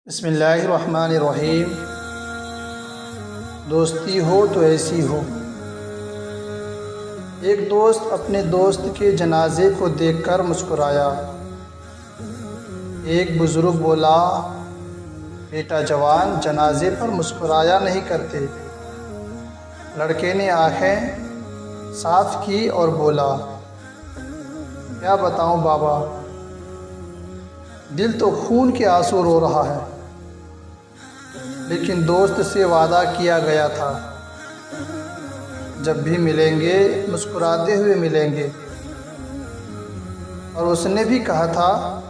بسم اللہ الرحمن الرحیم۔ دوستی ہو تو ایسی ہو۔ ایک دوست اپنے دوست کے جنازے کو دیکھ کر مسکرایا۔ ایک بزرگ بولا، بیٹا جوان جنازے پر مسکرایا نہیں کرتے۔ لڑکے نے آنکھیں صاف کی اور بولا، کیا بتاؤں بابا، دل تو خون کے آنسو رو رہا ہے، لیکن دوست سے وعدہ کیا گیا تھا جب بھی ملیں گے مسکراتے ہوئے ملیں گے، اور اس نے بھی کہا تھا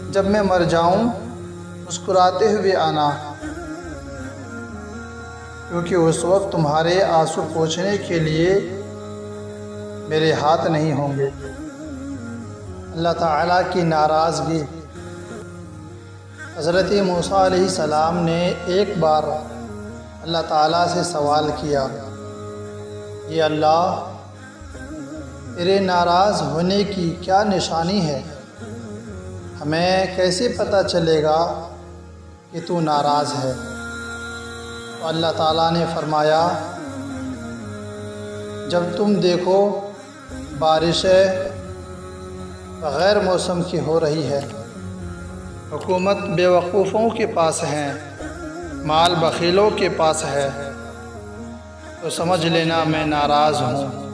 جب میں مر جاؤں مسکراتے ہوئے آنا، کیونکہ اس وقت تمہارے آنسو پوچھنے کے لیے میرے ہاتھ نہیں ہوں گے۔ اللہ تعالیٰ کی ناراضگی۔ حضرت موسیٰ علیہ السلام نے ایک بار اللہ تعالیٰ سے سوال کیا، یہ اللہ، تیرے ناراض ہونے کی کیا نشانی ہے؟ ہمیں کیسے پتہ چلے گا کہ تو ناراض ہے؟ تو اللہ تعالیٰ نے فرمایا، جب تم دیکھو بارشیں بغیر موسم کی ہو رہی ہے، حکومت بے وقوفوں کے پاس ہے، مال بخیلوں کے پاس ہے، تو سمجھ لینا میں ناراض ہوں۔